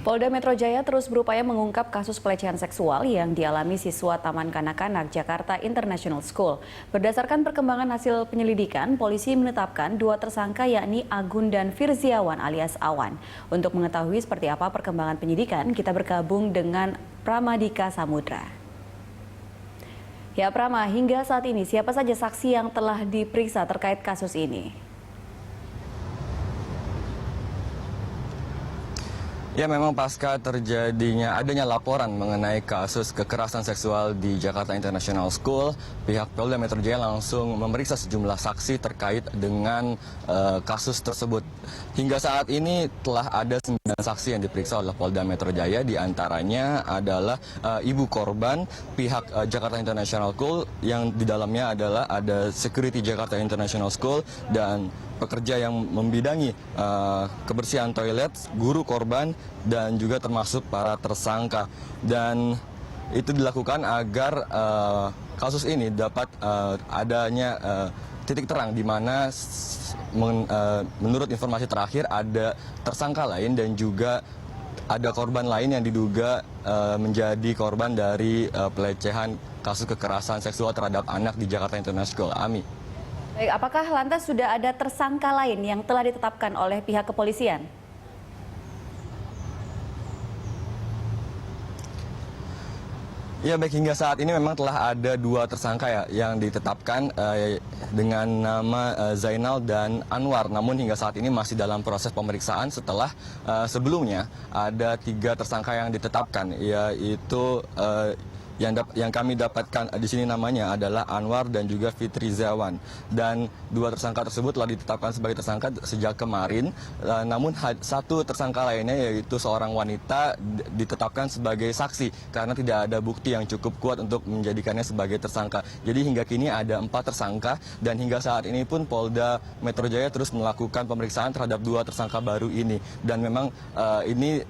Polda Metro Jaya terus berupaya mengungkap kasus pelecehan seksual yang dialami siswa Taman Kanak-Kanak Jakarta International School. Berdasarkan perkembangan hasil penyelidikan, polisi menetapkan dua tersangka yakni Agun dan Firziawan alias Awan. Untuk mengetahui seperti apa perkembangan penyidikan, kita bergabung dengan Pramadika Samudra. Ya Prama, hingga saat ini siapa saja saksi yang telah diperiksa terkait kasus ini? Ya, memang pasca adanya laporan mengenai kasus kekerasan seksual di Jakarta International School, pihak Polda Metro Jaya langsung memeriksa sejumlah saksi terkait dengan kasus tersebut. Hingga saat ini telah ada 9 saksi yang diperiksa oleh Polda Metro Jaya, diantaranya adalah ibu korban, pihak Jakarta International School yang di dalamnya adalah ada security Jakarta International School dan pekerja yang membidangi kebersihan toilet, guru korban, dan juga termasuk para tersangka. Dan itu dilakukan agar kasus ini dapat adanya titik terang di mana menurut informasi terakhir ada tersangka lain dan juga ada korban lain yang diduga menjadi korban dari pelecehan kasus kekerasan seksual terhadap anak di Jakarta International School. Ami. Baik, apakah lantas sudah ada tersangka lain yang telah ditetapkan oleh pihak kepolisian? Ya, baik, hingga saat ini memang telah ada dua tersangka ya yang ditetapkan dengan nama Zainal dan Anwar. Namun hingga saat ini masih dalam proses pemeriksaan setelah sebelumnya ada 3 tersangka yang ditetapkan, yaitu yang kami dapatkan di sini namanya adalah Anwar dan juga Fitri Zawan. Dan 2 tersangka tersebut telah ditetapkan sebagai tersangka sejak kemarin. Namun satu tersangka lainnya yaitu seorang wanita ditetapkan sebagai saksi karena tidak ada bukti yang cukup kuat untuk menjadikannya sebagai tersangka. Jadi hingga kini ada 4 tersangka dan hingga saat ini pun Polda Metro Jaya terus melakukan pemeriksaan terhadap 2 tersangka baru ini. Dan memang ini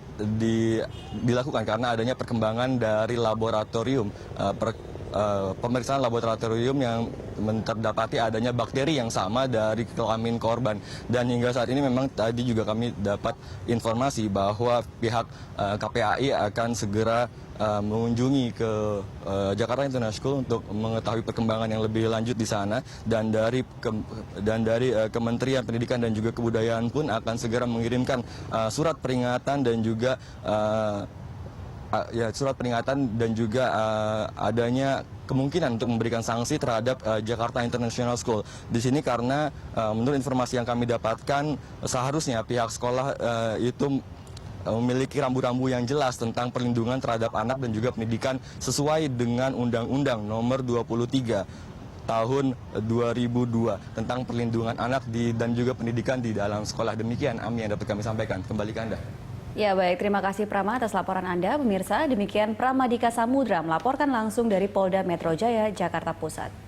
dilakukan karena adanya perkembangan dari laboratorium, pemeriksaan laboratorium yang terdapati adanya bakteri yang sama dari kelamin korban. Dan hingga saat ini memang tadi juga kami dapat informasi bahwa pihak KPAI akan segera mengunjungi ke Jakarta International School untuk mengetahui perkembangan yang lebih lanjut di sana, dan dari Kementerian Pendidikan dan juga Kebudayaan pun akan segera mengirimkan surat peringatan dan juga adanya kemungkinan untuk memberikan sanksi terhadap Jakarta International School. Di sini karena menurut informasi yang kami dapatkan seharusnya pihak sekolah itu memiliki rambu-rambu yang jelas tentang perlindungan terhadap anak dan juga pendidikan sesuai dengan Undang-Undang Nomor 23 Tahun 2002 tentang perlindungan anak dan juga pendidikan di dalam sekolah. Demikian Ami yang dapat kami sampaikan. Kembali ke Anda. Ya baik, terima kasih Prama atas laporan Anda. Pemirsa, demikian Pramadika Samudra melaporkan langsung dari Polda Metro Jaya, Jakarta Pusat.